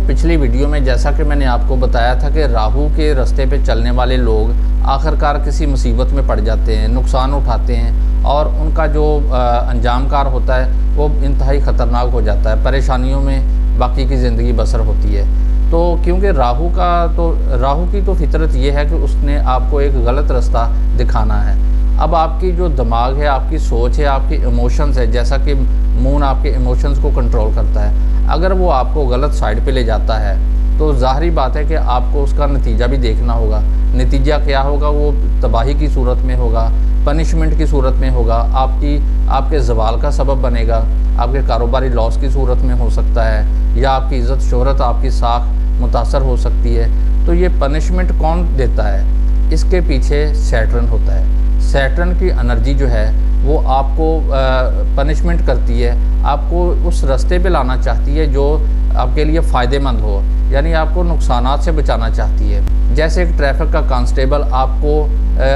पिछली वीडियो में जैसा कि मैंने आपको बताया था कि राहु के रास्ते पे चलने वाले लोग आखिरकार किसी मुसीबत में पड़ जाते हैं, नुकसान उठाते हैं और उनका जो अंजामकार होता है वो इंतहाई ख़तरनाक हो जाता है। परेशानियों में बाकी की ज़िंदगी बसर होती है। तो क्योंकि राहु की तो फितरत ये है कि उसने आपको एक गलत रास्ता दिखाना है। अब आपकी जो दिमाग है, आपकी सोच है, आपकी इमोशंस है, जैसा कि मून आपके इमोशंस को कंट्रोल करता है, अगर वो आपको गलत साइड पे ले जाता है तो ज़ाहिरी बात है कि आपको उसका नतीजा भी देखना होगा। नतीजा क्या होगा? वो तबाही की सूरत में होगा, पनिशमेंट की सूरत में होगा, आपके ज़वाल का सबब बनेगा, आपके कारोबारी लॉस की सूरत में हो सकता है, या आपकी इज़्ज़त शोहरत, आपकी साख मुतासर हो सकती है। तो ये पनिशमेंट कौन देता है? इसके पीछे सैटर्न होता है। सैटर्न की एनर्जी जो है वो आपको पनिशमेंट करती है, आपको उस रास्ते पे लाना चाहती है जो आपके लिए फ़ायदेमंद हो, यानी आपको नुकसानात से बचाना चाहती है। जैसे एक ट्रैफिक का कांस्टेबल आपको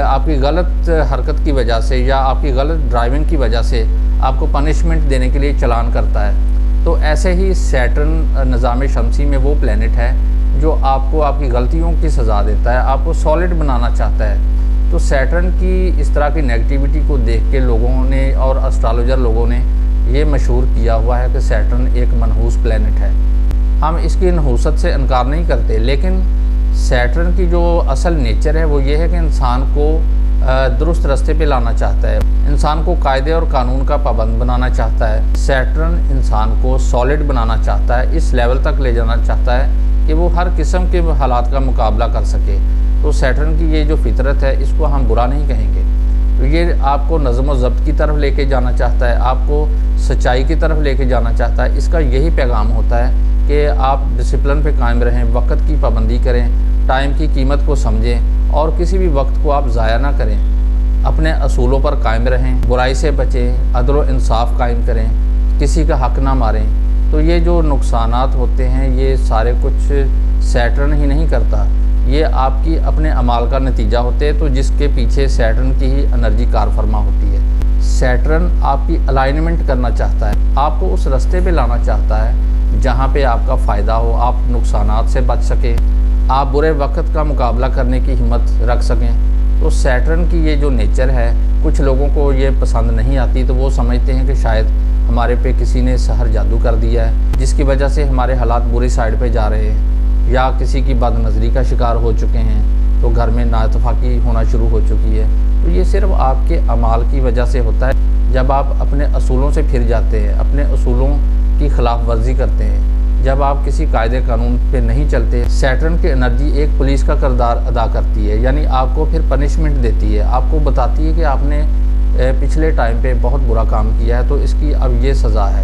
आपकी गलत हरकत की वजह से या आपकी गलत ड्राइविंग की वजह से आपको पनिशमेंट देने के लिए चलान करता है, तो ऐसे ही सैटर्न निज़ाम शमसी में वो प्लैनेट है जो आपको आपकी गलतियों की सज़ा देता है, आपको सॉलिड बनाना चाहता है। तो सैटर्न की इस तरह की नेगेटिविटी को देख के लोगों ने और एस्ट्रोलॉजर लोगों ने ये मशहूर किया हुआ है कि सैटर्न एक मनहूस प्लैनेट है। हम इसकी नहूसत से इनकार नहीं करते, लेकिन सैटर्न की जो असल नेचर है वो ये है कि इंसान को दुरुस्त रास्ते पे लाना चाहता है, इंसान को कायदे और कानून का पाबंद बनाना चाहता है। सैटर्न इंसान को सॉलिड बनाना चाहता है, इस लेवल तक ले जाना चाहता है कि वो हर किस्म के हालात का मुकाबला कर सके। तो सैटर्न की ये जो फितरत है इसको हम बुरा नहीं कहेंगे। तो ये आपको नज़्म व ज़ब्त की तरफ लेके जाना चाहता है, आपको सच्चाई की तरफ लेके जाना चाहता है। इसका यही पैगाम होता है कि आप डिसिप्लिन पे कायम रहें, वक्त की पाबंदी करें, टाइम की कीमत को समझें और किसी भी वक्त को आप ज़ाया ना करें। अपने असूलों पर कायम रहें, बुराई से बचें, अदल व इंसाफ कायम करें, किसी का हक ना मारें। तो ये जो नुकसानात होते हैं ये सारे कुछ सैटर्न ही नहीं करता, ये आपकी अपने अमाल का नतीजा होते हैं। तो जिसके पीछे सैटर्न की ही एनर्जी कारफरमा होती है। सैटर्न आपकी अलाइनमेंट करना चाहता है, आपको उस रास्ते पे लाना चाहता है जहाँ पे आपका फ़ायदा हो, आप नुकसानात से बच सकें, आप बुरे वक्त का मुकाबला करने की हिम्मत रख सकें। तो सैटर्न की ये जो नेचर है कुछ लोगों को ये पसंद नहीं आती, तो वो समझते हैं कि शायद हमारे पे किसी ने सहर जादू कर दिया है जिसकी वजह से हमारे हालात बुरी साइड पे जा रहे हैं, या किसी की बदनज़री का शिकार हो चुके हैं, तो घर में नाइतफाकी होना शुरू हो चुकी है। तो ये सिर्फ आपके अमाल की वजह से होता है। जब आप अपने असूलों से फिर जाते हैं, अपने असूलों की खिलाफ वर्जी करते हैं, जब आप किसी कायदे कानून पे नहीं चलते, सैटर्न की एनर्जी एक पुलिस का किरदार अदा करती है, यानी आपको फिर पनिशमेंट देती है, आपको बताती है कि आपने पिछले टाइम पे बहुत बुरा काम किया है तो इसकी अब ये सज़ा है।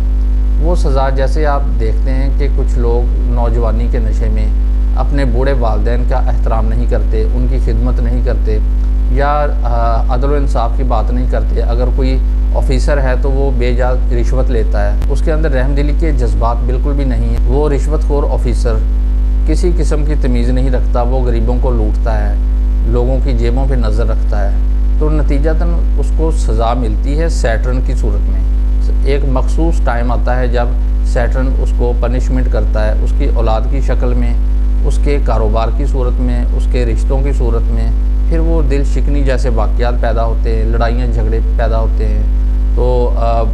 वो सज़ा जैसे आप देखते हैं कि कुछ लोग नौजवानी के नशे में अपने बूढ़े वालिदैन का एहतराम नहीं करते, उनकी खिदमत नहीं करते, या अदल व इंसाफ की बात नहीं करते। अगर कोई ऑफिसर है तो वो बेजा रिश्वत लेता है, उसके अंदर रहमदिली के जज्बात बिल्कुल भी नहीं है। वो रिश्वतखोर ऑफिसर किसी किस्म की तमीज़ नहीं रखता, वो गरीबों को लूटता है, लोगों की जेबों पे नज़र रखता है। तो नतीजतन उसको सज़ा मिलती है सैटर्न की सूरत में। एक मखसूस टाइम आता है जब सैटर्न उसको पनिशमेंट करता है, उसकी औलाद की शक्ल में, उसके कारोबार की सूरत में, उसके रिश्तों की सूरत में। फिर वो दिल शिकनी जैसे वाक़यात पैदा होते हैं, लड़ाइयाँ झगड़े पैदा होते हैं। तो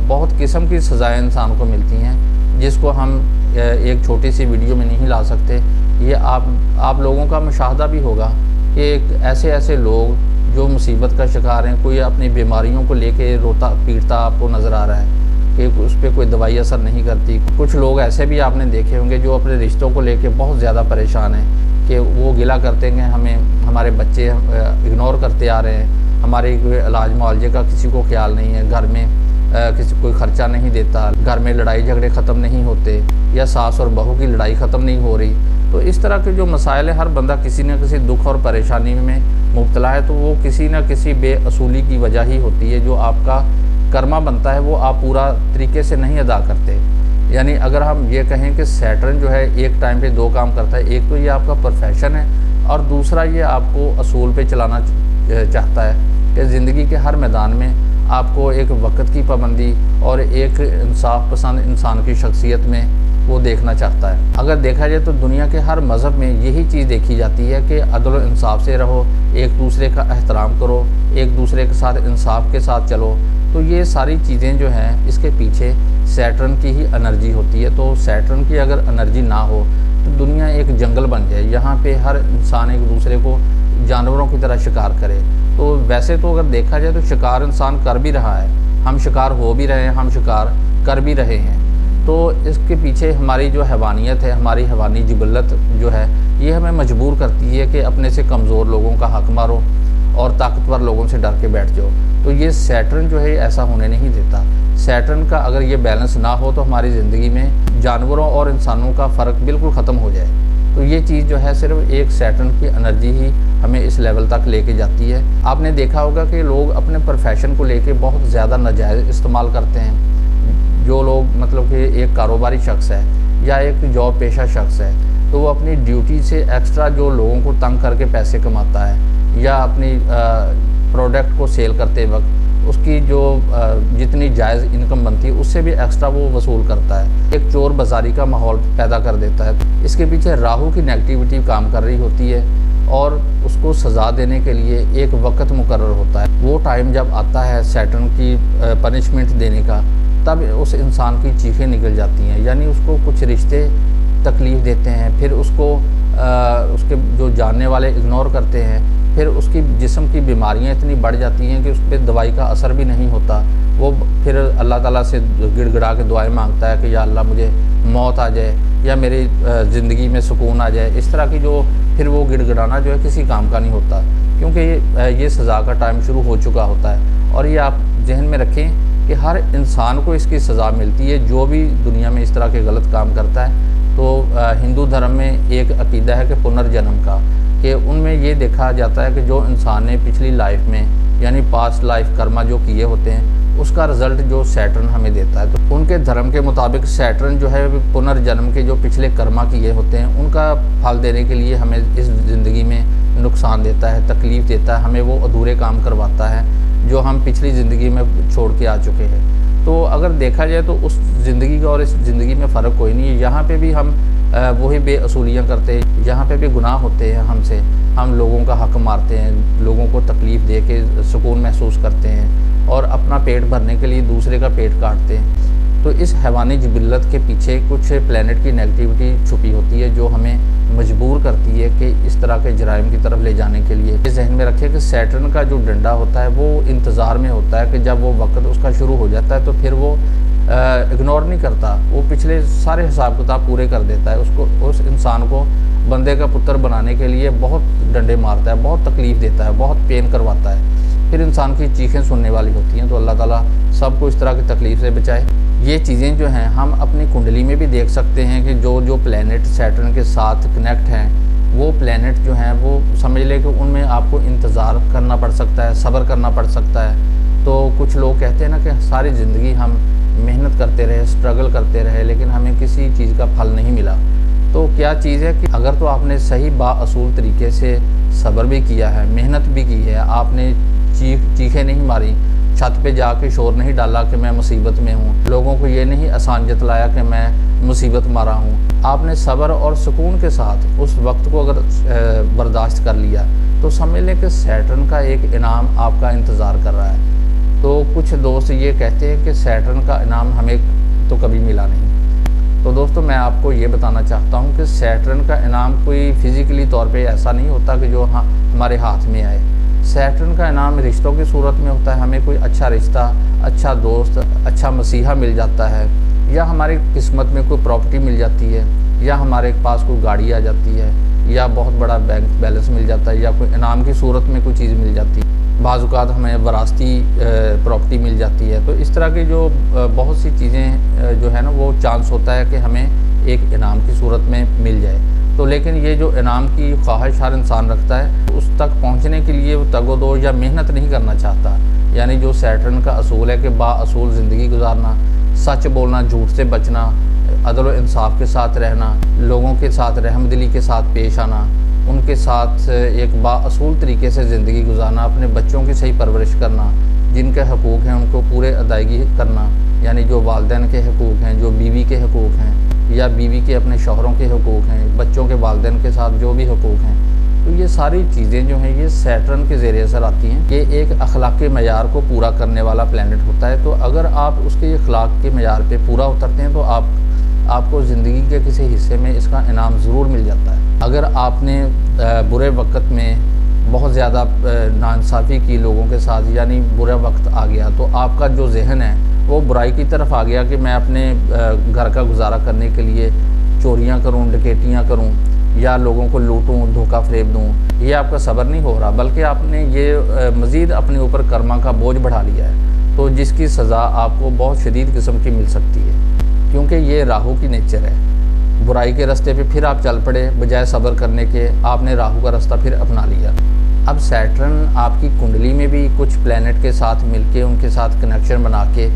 बहुत किस्म की सज़ाएँ इंसान को मिलती हैं जिसको हम एक छोटी सी वीडियो में नहीं ला सकते। ये आप लोगों का मुशाहदा भी होगा कि ऐसे लोग जो मुसीबत का शिकार हैं, कोई अपनी बीमारियों को लेके रोता पीटता आपको नज़र आ रहा है कि उस पर कोई दवाई असर नहीं करती। कुछ लोग ऐसे भी आपने देखे होंगे जो अपने रिश्तों को लेके बहुत ज़्यादा परेशान हैं कि वो गिला करते हैं हमें हमारे बच्चे इग्नोर करते आ रहे हैं, हमारे कोई इलाज मुआवजे का किसी को ख्याल नहीं है, घर में किसी कोई ख़र्चा नहीं देता, घर में लड़ाई झगड़े ख़त्म नहीं होते, या सास और बहू की लड़ाई ख़त्म नहीं हो रही। तो इस तरह के जो मसाइल है, हर बंदा किसी न किसी दुख और परेशानी में मुब्तला है, तो वो किसी न किसी बेअसूली की वजह ही होती है। जो आपका कर्मा बनता है वो आप पूरा तरीके से नहीं अदा करते। यानी अगर हम ये कहें कि सैटर्न जो है एक टाइम पे दो काम करता है, एक तो ये आपका प्रोफेशन है और दूसरा ये आपको असूल पे चलाना चाहता है कि ज़िंदगी के हर मैदान में आपको एक वक्त की पाबंदी और एक इंसाफ पसंद इंसान की शख्सियत में वो देखना चाहता है। अगर देखा जाए तो दुनिया के हर मज़हब में यही चीज़ देखी जाती है कि अदल व इंसाफ से रहो, एक दूसरे का एहतराम करो, एक दूसरे के साथ इंसाफ के साथ चलो। तो ये सारी चीज़ें जो हैं इसके पीछे सैटर्न की ही एनर्जी होती है। तो सैटर्न की अगर एनर्जी ना हो तो दुनिया एक जंगल बन जाए, यहाँ पे हर इंसान एक दूसरे को जानवरों की तरह शिकार करे। तो वैसे तो अगर देखा जाए तो शिकार इंसान कर भी रहा है, हम शिकार हो भी रहे हैं, हम शिकार कर भी रहे हैं। तो इसके पीछे हमारी जो हैवानियत है, हमारी हैवानी जिबल्लत जो है, ये हमें मजबूर करती है कि अपने से कमज़ोर लोगों का हक मारो और ताकतवर लोगों से डर के बैठ जाओ। तो ये सैटर्न जो है ऐसा होने नहीं देता। सैटर्न का अगर ये बैलेंस ना हो तो हमारी ज़िंदगी में जानवरों और इंसानों का फ़र्क बिल्कुल ख़त्म हो जाए। तो ये चीज़ जो है सिर्फ एक सैटर्न की एनर्जी ही हमें इस लेवल तक लेके जाती है। आपने देखा होगा कि लोग अपने प्रोफेशन को लेके बहुत ज़्यादा नाजायज़ इस्तेमाल करते हैं। जो लोग मतलब कि एक कारोबारी शख्स है या एक जॉब पेशा शख्स है, तो वो अपनी ड्यूटी से एक्स्ट्रा जो लोगों को तंग करके पैसे कमाता है या अपनी प्रोडक्ट को सेल करते वक्त उसकी जो जितनी जायज़ इनकम बनती है उससे भी एक्स्ट्रा वो वसूल करता है, एक चोर बाजारी का माहौल पैदा कर देता है। इसके पीछे राहु की नेगेटिविटी काम कर रही होती है और उसको सज़ा देने के लिए एक वक्त मुकर्रर होता है। वो टाइम जब आता है सैटर्न की पनिशमेंट देने का, तब उस इंसान की चीखें निकल जाती हैं। यानी उसको कुछ रिश्ते तकलीफ़ देते हैं, फिर उसको उसके जो जानने वाले इग्नोर करते हैं, फिर उसकी जिस्म की बीमारियां इतनी बढ़ जाती हैं कि उस पर दवाई का असर भी नहीं होता। वो फिर अल्लाह ताला से गिड़गिड़ा के दुआएं मांगता है कि या अल्लाह मुझे मौत आ जाए या मेरी ज़िंदगी में सुकून आ जाए। इस तरह की जो फिर वो गिड़गिड़ाना जो है किसी काम का नहीं होता, क्योंकि ये सज़ा का टाइम शुरू हो चुका होता है। और ये आप जहन में रखें कि हर इंसान को इसकी सज़ा मिलती है जो भी दुनिया में इस तरह के गलत काम करता है। तो हिंदू धर्म में एक अकीदा है कि पुनर्जन्म का, कि उनमें ये देखा जाता है कि जो इंसान ने पिछली लाइफ में यानी पास्ट लाइफ कर्मा जो किए होते हैं उसका रिज़ल्ट जो सैटर्न हमें देता है। तो उनके धर्म के मुताबिक सैटर्न जो है पुनर्जन्म के जो पिछले कर्मा किए होते हैं उनका फल देने के लिए हमें इस ज़िंदगी में नुकसान देता है, तकलीफ़ देता है, हमें वो अधूरे काम करवाता है जो हम पिछली ज़िंदगी में छोड़ के आ चुके हैं। तो अगर देखा जाए तो उस ज़िंदगी का और इस ज़िंदगी में फ़र्क कोई नहीं है। यहाँ पे भी हम वही बेअसूलियाँ करते हैं, यहाँ पे भी गुनाह होते हैं हमसे, हम लोगों का हक मारते हैं, लोगों को तकलीफ़ दे के सुकून महसूस करते हैं और अपना पेट भरने के लिए दूसरे का पेट काटते हैं। तो इस हैवानी जिबिल्लत के पीछे कुछ प्लैनेट की नेगेटिविटी छुपी होती है जो हमें मजबूर करती है कि इस तरह के जराइम की तरफ ले जाने के लिए। इस जहन में रखें कि सैटर्न का जो डंडा होता है वो इंतज़ार में होता है कि जब वो वक्त उसका शुरू हो जाता है तो फिर वो इग्नोर नहीं करता, वो पिछले सारे हिसाब किताब पूरे कर देता है। उसको उस इंसान को बंदे का पुत्र बनाने के लिए बहुत डंडे मारता है, बहुत तकलीफ़ देता है, बहुत पेन करवाता है, फिर इंसान की चीखें सुनने वाली होती हैं। तो अल्लाह ताला सबको इस तरह की तकलीफ़ से बचाए। ये चीज़ें जो हैं हम अपनी कुंडली में भी देख सकते हैं कि जो जो प्लैनेट सैटर्न के साथ कनेक्ट हैं वो प्लैनेट जो हैं वो समझ लें कि उनमें आपको इंतज़ार करना पड़ सकता है, सब्र करना पड़ सकता है। तो कुछ लोग कहते हैं ना कि सारी ज़िंदगी हम मेहनत करते रहे, स्ट्रगल करते रहे, लेकिन हमें किसी चीज़ का फल नहीं मिला। तो क्या चीज़ है कि अगर तो आपने सही बाअसूल तरीके से सब्र भी किया है, मेहनत भी की है, आपने चीखें नहीं मारी, छत पे जाके शोर नहीं डाला कि मैं मुसीबत में हूँ, लोगों को ये नहीं आसान जतलाया कि मैं मुसीबत मारा हूँ, आपने सब्र और सुकून के साथ उस वक्त को अगर बर्दाश्त कर लिया तो समझ लें कि सैटर्न का एक इनाम आपका इंतज़ार कर रहा है। तो कुछ दोस्त ये कहते हैं कि सैटर्न का इनाम हमें तो कभी मिला नहीं। तो दोस्तों मैं आपको ये बताना चाहता हूँ कि सैटर्न का इनाम कोई फिज़िकली तौर पे ऐसा नहीं होता कि जो हमारे हाथ में आए। सैटर्न का इनाम रिश्तों की सूरत में होता है। हमें कोई अच्छा रिश्ता, अच्छा दोस्त, अच्छा मसीहा मिल जाता है, या हमारी किस्मत में कोई प्रॉपर्टी मिल जाती है, या हमारे पास कोई गाड़ी आ जाती है, या बहुत बड़ा बैंक बैलेंस मिल जाता है, या कोई इनाम की सूरत में कोई चीज़ मिल जाती है, बाज़-औक़ात हमें वरासती प्रॉपर्टी मिल जाती है। तो इस तरह की जो बहुत सी चीज़ें जो है ना वो चांस होता है कि हमें एक इनाम की सूरत में मिल जाए। तो लेकिन ये जो इनाम की ख्वाहिश हर इंसान रखता है, उस तक पहुंचने के लिए वो तगोदो या मेहनत नहीं करना चाहता। यानी जो सैटर्न का असूल है कि बाअसूल ज़िंदगी गुजारना, सच बोलना, झूठ से बचना, अदल व इंसाफ के साथ रहना, लोगों के साथ रहमदिली के साथ पेश आना, उनके साथ एक बाअसूल तरीके से ज़िंदगी गुजारना, अपने बच्चों की सही परवरिश करना, जिनके हकूक़ हैं उनको पूरे अदायगी करना, यानी जो वालिदैन के हकूक़ हैं, जो बीवी के हकूक़ हैं, या बीवी के अपने शौहरों के हुकूक हैं, बच्चों के वालिदैन के साथ जो भी हुकूक हैं, तो ये सारी चीज़ें जो हैं ये सैटर्न के ज़रिए असर आती हैं। ये एक अखलाक़ी मयार को पूरा करने वाला प्लैनेट होता है। तो अगर आप उसके अखलाक़ के मयार पे पूरा उतरते हैं तो आपको ज़िंदगी के किसी हिस्से में इसका इनाम ज़रूर मिल जाता है। अगर आपने बुरे वक्त में बहुत ज़्यादा नाइंसाफ़ी की लोगों के साथ, यानी बुरा वक्त आ गया, तो आपका जो जहन है वो बुराई की तरफ आ गया कि मैं अपने घर का गुजारा करने के लिए चोरियाँ करूँ, डकैतियाँ करूँ या लोगों को लूटूं, धोखा फ़रेब दूं, ये आपका सब्र नहीं हो रहा, बल्कि आपने ये मज़ीद अपने ऊपर कर्मा का बोझ बढ़ा लिया है, तो जिसकी सज़ा आपको बहुत शदीद किस्म की मिल सकती है, क्योंकि ये राहु की नेचर है। बुराई के रास्ते पे फिर आप चल पड़े, बजाय सब्र करने के आपने राहु का रास्ता फिर अपना लिया। अब सैटर्न आपकी कुंडली में भी कुछ प्लैनेट के साथ मिलके, उनके साथ कनेक्शन बना के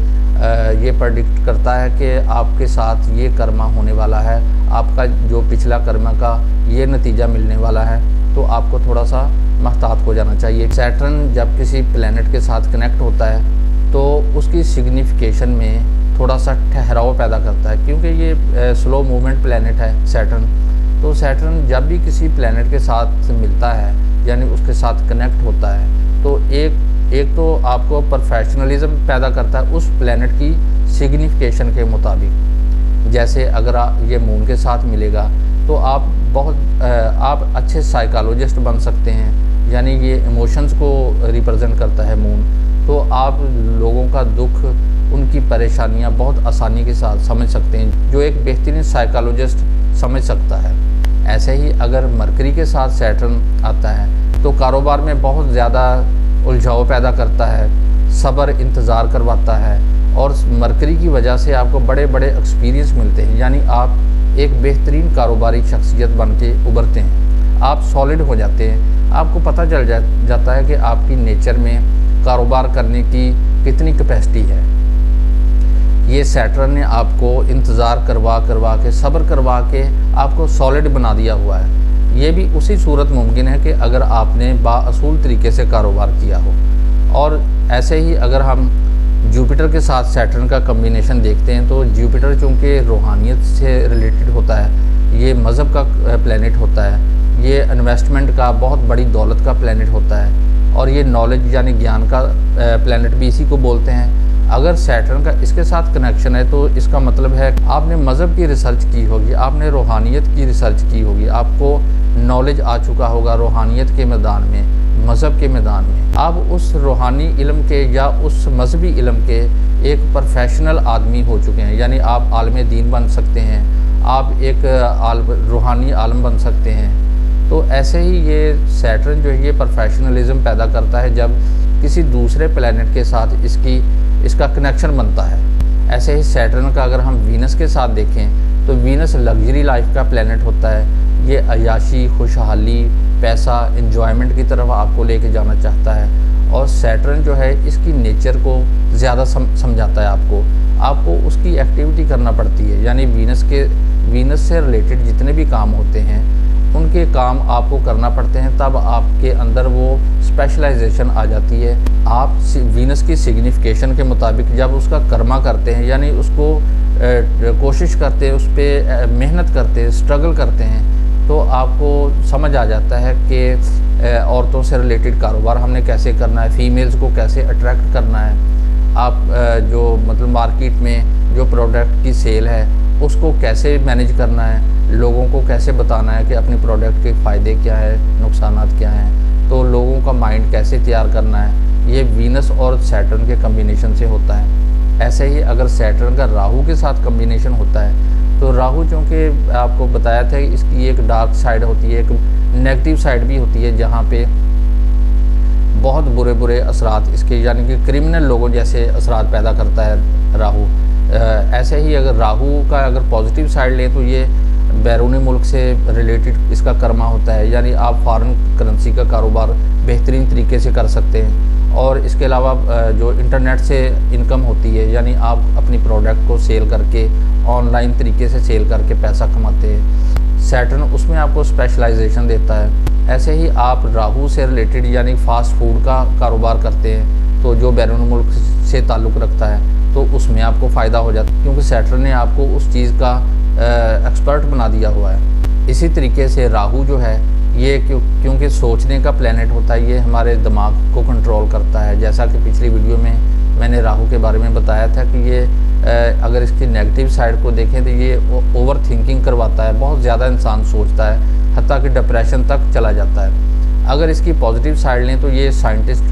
ये प्रेडिक्ट करता है कि आपके साथ ये कर्मा होने वाला है, आपका जो पिछला कर्मा का ये नतीजा मिलने वाला है, तो आपको थोड़ा सा महतात हो जाना चाहिए। सैटर्न जब किसी प्लैनेट के साथ कनेक्ट होता है तो उसकी सिग्निफिकेशन में थोड़ा सा ठहराव पैदा करता है, क्योंकि ये स्लो मूवमेंट प्लैनेट है सैटर्न। तो सैटर्न जब भी किसी प्लैनेट के साथ मिलता है, यानी उसके साथ कनेक्ट होता है, तो एक तो आपको प्रोफेशनलिज्म पैदा करता है उस प्लैनेट की सिग्निफिकेशन के मुताबिक। जैसे अगर ये मून के साथ मिलेगा तो आप अच्छे साइकोलॉजिस्ट बन सकते हैं, यानी ये इमोशंस को रिप्रेजेंट करता है मून। तो आप लोगों का दुख, उनकी परेशानियां बहुत आसानी के साथ समझ सकते हैं, जो एक बेहतरीन साइकोलॉजिस्ट समझ सकता है। ऐसे ही अगर मरकरी के साथ सैटर्न आता है तो कारोबार में बहुत ज़्यादा उलझाव पैदा करता है, सब्र इंतज़ार करवाता है, और मरकरी की वजह से आपको बड़े बड़े एक्सपीरियंस मिलते हैं, यानी आप एक बेहतरीन कारोबारी शख्सियत बन के उभरते हैं, आप सॉलिड हो जाते हैं। आपको पता चल जाता है कि आपकी नेचर में कारोबार करने की कितनी कैपेसिटी है। ये सैटर्न ने आपको इंतज़ार करवा के, सब्र करवा के आपको सॉलिड बना दिया हुआ है। ये भी उसी सूरत मुमकिन है कि अगर आपने बाअसूल तरीके से कारोबार किया हो। और ऐसे ही अगर हम जुपिटर के साथ सैटर्न का कम्बिनेशन देखते हैं तो जुपिटर चूँकि रूहानियत से रिलेटेड होता है, ये मज़हब का प्लैनेट होता है, ये इन्वेस्टमेंट का, बहुत बड़ी दौलत का प्लैनेट होता है, और ये नॉलेज यानी ज्ञान का प्लैनेट भी इसी को बोलते हैं। अगर सैटर्न का इसके साथ कनेक्शन है तो इसका मतलब है आपने मज़हब की रिसर्च की होगी, आपने रूहानियत की रिसर्च की होगी, आपको नॉलेज आ चुका होगा रूहानियत के मैदान में, मज़हब के मैदान में। आप उस रूहानी इल्म के या उस मजहबी इल्म के एक प्रोफेशनल आदमी हो चुके हैं, यानी आप आलम दीन बन सकते हैं, आप एक रूहानी आलम बन सकते हैं। तो ऐसे ही ये सैटर्न जो है ये प्रोफेशनलिज्म पैदा करता है जब किसी दूसरे प्लैनेट के साथ इसका कनेक्शन बनता है। ऐसे ही सैटर्न का अगर हम वीनस के साथ देखें तो वीनस लग्जरी लाइफ का प्लैनेट होता है। ये अयाशी, खुशहाली, पैसा, एंजॉयमेंट की तरफ आपको लेके जाना चाहता है, और सैटर्न जो है इसकी नेचर को ज़्यादा समझाता है आपको उसकी एक्टिविटी करना पड़ती है, यानी वीनस से रिलेटेड जितने भी काम होते हैं उनके काम आपको करना पड़ते हैं, तब आपके अंदर वो स्पेशलाइजेशन आ जाती है। आप वीनस की सिग्निफिकेशन के मुताबिक जब उसका कर्मा करते हैं, यानी उसको कोशिश करते हैं, उस पर मेहनत करते हैं, स्ट्रगल करते हैं, तो आपको समझ आ जाता है कि औरतों से रिलेटेड कारोबार हमने कैसे करना है, फीमेल्स को कैसे अट्रैक्ट करना है, आप जो मतलब मार्केट में जो प्रोडक्ट की सेल है उसको कैसे मैनेज करना है, लोगों को कैसे बताना है कि अपने प्रोडक्ट के फ़ायदे क्या है, नुकसानात क्या हैं, तो लोगों का माइंड कैसे तैयार करना है, ये वीनस और सैटर्न के कम्बिनेशन से होता है। ऐसे ही अगर सैटर्न का राहु के साथ कम्बिनेशन होता है तो राहु चूँकि आपको बताया था इसकी एक डार्क साइड होती है, एक नेगेटिव साइड भी होती है, जहाँ पे बहुत बुरे असरात इसके, यानी कि क्रिमिनल लोगों जैसे असरात पैदा करता है राहु। ऐसे ही अगर राहु का अगर पॉजिटिव साइड लें तो ये बैरूनी मुल्क से रिलेटेड इसका कर्मा होता है, यानी आप फॉरेन करेंसी का कारोबार बेहतरीन तरीके से कर सकते हैं। और इसके अलावा जो इंटरनेट से इनकम होती है, यानी आप अपनी प्रोडक्ट को सेल करके ऑनलाइन तरीके से सेल करके पैसा कमाते हैं, सैटर्न उसमें आपको स्पेशलाइजेशन देता है। ऐसे ही आप राहु से रिलेटेड यानी फ़ास्ट फूड का कारोबार करते हैं तो जो बैरून मुल्क से ताल्लुक़ रखता है तो उसमें आपको फ़ायदा हो जाता है, क्योंकि सैटर्न ने आपको उस चीज़ का एक्सपर्ट बना दिया हुआ है। इसी तरीके से राहु जो है ये क्योंकि सोचने का प्लैनेट होता है, ये हमारे दिमाग को कंट्रोल करता है। जैसा कि पिछली वीडियो में मैंने राहु के बारे में बताया था कि ये अगर इसकी नेगेटिव साइड को देखें तो ये ओवर थिंकिंग करवाता है, बहुत ज़्यादा इंसान सोचता है, हत्ता कि डिप्रेशन तक चला जाता है। अगर इसकी पॉजिटिव साइड लें तो ये साइंटिस्ट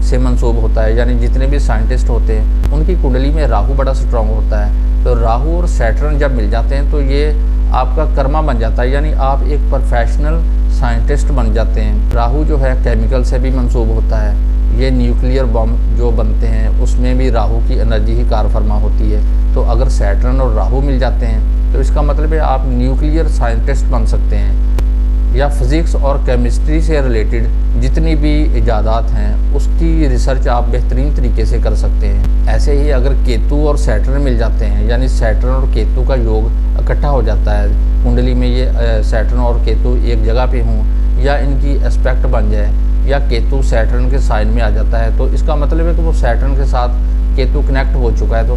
से मंसूब होता है, यानी जितने भी साइंटिस्ट होते हैं उनकी कुंडली में राहु बड़ा स्ट्रॉन्ग होता है। तो राहु और सैटर्न जब मिल जाते हैं तो ये आपका कर्मा बन जाता है, यानी आप एक प्रोफेशनल साइंटिस्ट बन जाते हैं। राहु जो है केमिकल से भी मंसूब होता है, ये न्यूक्लियर बम जो बनते हैं उसमें भी राहु की एनर्जी ही कार फरमा होती है। तो अगर सैटर्न और राहु मिल जाते हैं तो इसका मतलब है आप न्यूक्लियर साइंटिस्ट बन सकते हैं, या फिज़िक्स और केमिस्ट्री से रिलेटेड जितनी भी इजादात हैं उसकी रिसर्च आप बेहतरीन तरीके से कर सकते हैं। ऐसे ही अगर केतु और सैटर्न मिल जाते हैं, यानी सैटर्न और केतु का योग इकट्ठा हो जाता है कुंडली में, ये सैटर्न और केतु एक जगह पे हों या इनकी एस्पेक्ट बन जाए, या केतु सैटर्न के साइन में आ जाता है, तो इसका मतलब है कि वो सैटर्न के साथ केतु कनेक्ट हो चुका है। तो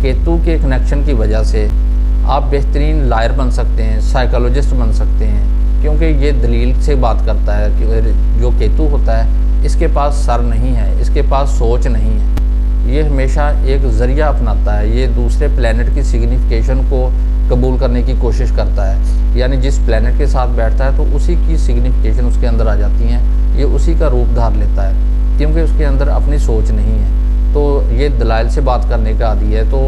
केतु के कनेक्शन की वजह से आप बेहतरीन लायर बन सकते हैं, साइकोलॉजिस्ट बन सकते हैं, क्योंकि ये दलील से बात करता है कि जो केतु होता है इसके पास सर नहीं है, इसके पास सोच नहीं है, ये हमेशा एक ज़रिया अपनाता है, ये दूसरे प्लैनेट की सिग्निफिकेशन को कबूल करने की कोशिश करता है। यानी जिस प्लैनेट के साथ बैठता है तो उसी की सिग्निफिकेशन उसके अंदर आ जाती हैं, ये उसी का रूप धार लेता है, क्योंकि उसके अंदर अपनी सोच नहीं है। तो ये दलाइल से बात करने का आदी है। तो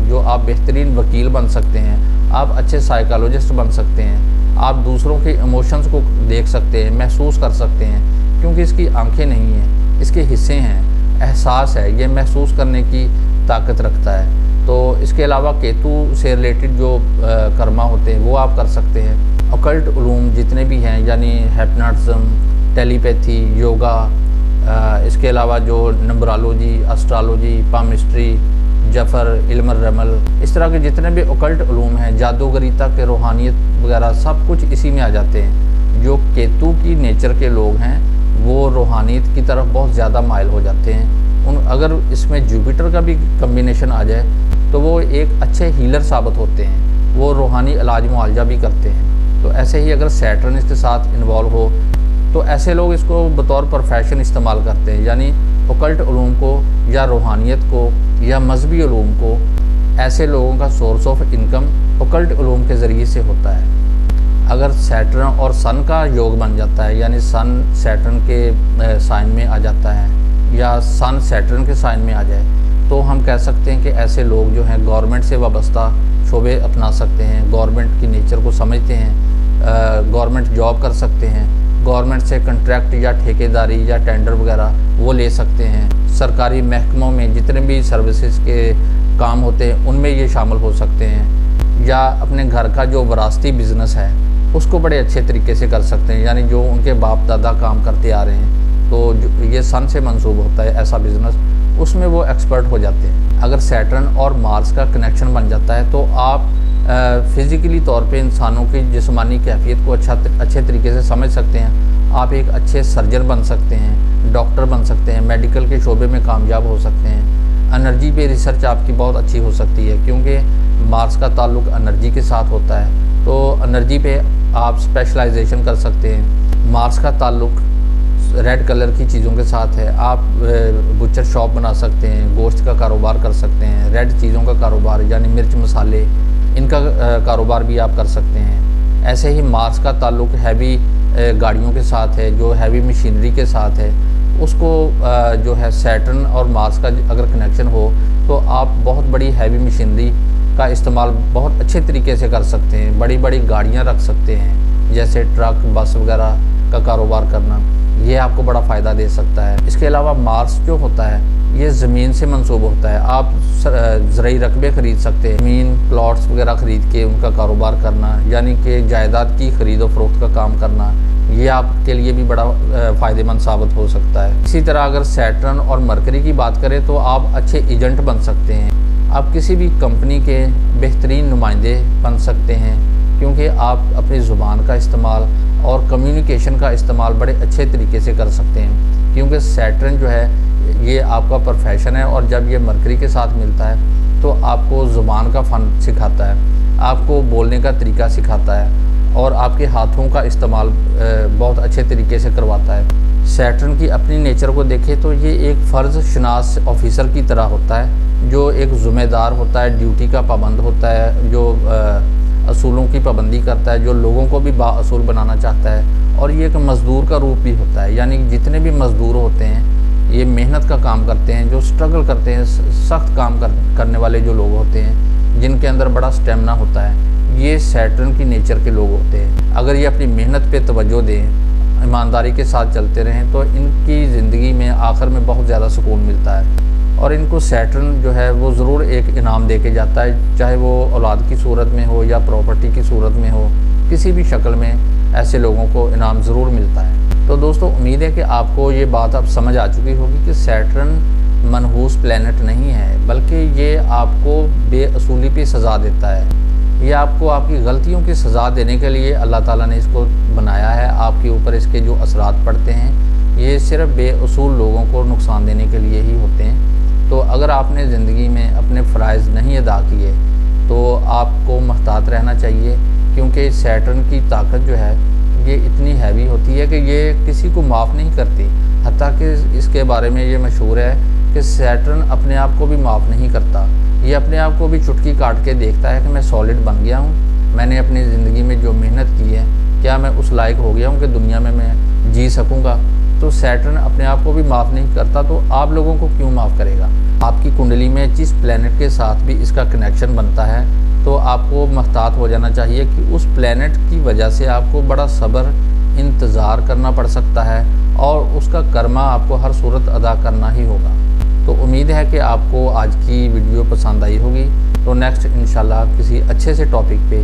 जो आप बेहतरीन वकील बन सकते हैं, आप अच्छे साइकोलॉजिस्ट बन सकते हैं, आप दूसरों के इमोशंस को देख सकते हैं, महसूस कर सकते हैं, क्योंकि इसकी आंखें नहीं हैं, इसके हिस्से हैं, एहसास है, ये महसूस करने की ताकत रखता है। तो इसके अलावा केतु से रिलेटेड जो कर्मा होते हैं वो आप कर सकते हैं। ऑकल्ट उलूम जितने भी हैं, यानी हिप्नोटिज्म, टेलीपैथी, योगा, इसके अलावा जो नंबरोलॉजी, एस्ट्रोलॉजी, पामिस्ट्री, जफर, इल्म रमल, इस तरह के जितने भी ऑकल्ट उलूम हैं, जादूगरी तक के, रूहानियत वगैरह सब कुछ इसी में आ जाते हैं। जो केतु की नेचर के लोग हैं वो रूहानियत की तरफ बहुत ज़्यादा माइल हो जाते हैं। अगर इसमें जुपिटर का भी कम्बिनेशन आ जाए तो वो एक अच्छे हीलर साबित होते हैं, वो रूहानी इलाज मुआलजा भी करते हैं। तो ऐसे ही अगर सैटर्न इसके साथ इन्वॉल्व हो तो ऐसे लोग इसको बतौर प्रोफेशन इस्तेमाल करते हैं, यानी ऑकल्ट उलूम को या रूहानियत को या मजहबी उलूम को, ऐसे लोगों का source of income occult Uloom के ज़रिए से होता है। अगर सैटर्न और सन का योग बन जाता है, यानी सन सैटर्न के साइन में आ जाता है या सन सैटर्न के साइन में आ जाए, तो हम कह सकते हैं कि ऐसे लोग जो हैं गवर्नमेंट से वाबस्ता शोबे अपना सकते हैं, गवर्नमेंट की नेचर को समझते हैं, गवर्नमेंट जॉब कर सकते हैं, गवर्नमेंट से कंट्रैक्ट या ठेकेदारी या टेंडर वगैरह वो ले सकते हैं। सरकारी महकमों में जितने भी सर्विसेज के काम होते हैं उनमें ये शामिल हो सकते हैं, या अपने घर का जो विरासती बिज़नेस है उसको बड़े अच्छे तरीके से कर सकते हैं, यानी जो उनके बाप दादा काम करते आ रहे हैं तो ये सन से मंसूब होता है ऐसा बिज़नेस, उसमें वो एक्सपर्ट हो जाते हैं। अगर सैटर्न और मार्स का कनेक्शन बन जाता है तो आप फिज़िकली तौर पे इंसानों की जिस्मानी कैफियत को अच्छे तरीके से समझ सकते हैं। आप एक अच्छे सर्जन बन सकते हैं, डॉक्टर बन सकते हैं, मेडिकल के शोबे में कामयाब हो सकते हैं। एनर्जी पे रिसर्च आपकी बहुत अच्छी हो सकती है, क्योंकि मार्स का ताल्लुक एनर्जी के साथ होता है, तो एनर्जी पे आप स्पेशलाइजेशन कर सकते हैं। मार्स का ताल्लुक रेड कलर की चीज़ों के साथ है, आप बुचर शॉप बना सकते हैं, गोश्त का कारोबार कर सकते हैं, रेड चीज़ों का कारोबार यानी मिर्च मसाले, इनका कारोबार भी आप कर सकते हैं। ऐसे ही मार्स का ताल्लुक हैवी गाड़ियों के साथ है, जो हैवी मशीनरी के साथ है, उसको जो है सैटर्न और मार्स का अगर कनेक्शन हो तो आप बहुत बड़ी हैवी मशीनरी का इस्तेमाल बहुत अच्छे तरीके से कर सकते हैं, बड़ी बड़ी गाड़ियाँ रख सकते हैं, जैसे ट्रक, बस वगैरह का कारोबार करना, ये आपको बड़ा फ़ायदा दे सकता है। इसके अलावा मार्स जो होता है ये ज़मीन से मंसूब होता है, आप ज़रई रकबे ख़रीद सकते हैं, ज़मीन प्लॉट्स वगैरह ख़रीद के उनका कारोबार करना, यानी कि जायदाद की ख़रीदो फरोख्त का काम करना, ये आपके लिए भी बड़ा फ़ायदेमंद साबित हो सकता है। इसी तरह अगर सैटर्न और मरकरी की बात करें तो आप अच्छे एजेंट बन सकते हैं, आप किसी भी कंपनी के बेहतरीन नुमाइंदे बन सकते हैं, क्योंकि आप अपनी ज़ुबान का इस्तेमाल और कम्युनिकेशन का इस्तेमाल बड़े अच्छे तरीके से कर सकते हैं, क्योंकि सैटर्न जो है ये आपका प्रोफेशन है, और जब ये मरकरी के साथ मिलता है तो आपको ज़ुबान का फ़न सिखाता है। आपको बोलने का तरीका सिखाता है और आपके हाथों का इस्तेमाल बहुत अच्छे तरीके से करवाता है। सैटर्न की अपनी नेचर को देखें तो ये एक फ़र्ज़ शनास ऑफिसर की तरह होता है, जो एक ज़िम्मेदार होता है, ड्यूटी का पाबंद होता है, जो असूलों की पाबंदी करता है, जो लोगों को भी बाअसूल बनाना चाहता है। और ये एक मज़दूर का रूप भी होता है, यानी जितने भी मज़दूर होते हैं ये मेहनत का काम करते हैं, जो स्ट्रगल करते हैं, सख्त काम करने वाले जो लोग होते हैं, जिनके अंदर बड़ा स्टेमिना होता है, ये सैटर्न की नेचर के लोग होते हैं। अगर ये अपनी मेहनत पे तवज्जो दें, ईमानदारी के साथ चलते रहें, तो इनकी ज़िंदगी में आखिर में बहुत ज़्यादा सुकून मिलता है। और इनको सैटर्न जो है वो ज़रूर एक इनाम दे के जाता है, चाहे वो औलाद की सूरत में हो या प्रॉपर्टी की सूरत में हो, किसी भी शक्ल में ऐसे लोगों को इनाम ज़रूर मिलता है। तो दोस्तों, उम्मीद है कि आपको ये बात अब समझ आ चुकी होगी कि सैटर्न मनहूस प्लैनेट नहीं है, बल्कि ये आपको बेअसूली पे सज़ा देता है। ये आपको आपकी गलतियों की सज़ा देने के लिए अल्लाह ताला ने इसको बनाया है। आपके ऊपर इसके जो असरात पड़ते हैं ये सिर्फ बेअसूल लोगों को नुकसान देने के लिए ही होते हैं। तो अगर आपने ज़िंदगी में अपने फ़राइज़ नहीं अदा किए तो आपको महतात रहना चाहिए, क्योंकि सैटर्न की ताकत जो है ये इतनी हैवी होती है कि ये किसी को माफ़ नहीं करती। हत्ता कि इसके बारे में ये मशहूर है कि सैटर्न अपने आप को भी माफ़ नहीं करता। ये अपने आप को भी चुटकी काट के देखता है कि मैं सॉलिड बन गया हूँ, मैंने अपनी ज़िंदगी में जो मेहनत की है, क्या मैं उस लायक हो गया हूँ कि दुनिया में मैं जी सकूँगा। तो सैटर्न अपने आप को भी माफ़ नहीं करता, तो आप लोगों को क्यों माफ़ करेगा। आपकी कुंडली में जिस प्लैनेट के साथ भी इसका कनेक्शन बनता है तो आपको महतात हो जाना चाहिए कि उस प्लैनेट की वजह से आपको बड़ा सब्र इंतज़ार करना पड़ सकता है और उसका कर्मा आपको हर सूरत अदा करना ही होगा। तो उम्मीद है कि आपको आज की वीडियो पसंद आई होगी। तो नेक्स्ट इंशाल्लाह किसी अच्छे से टॉपिक पे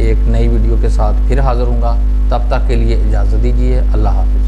एक नई वीडियो के साथ फिर हाज़िर होऊंगा। तब तक के लिए इजाज़त दीजिए। अल्लाह हाफ़िज़।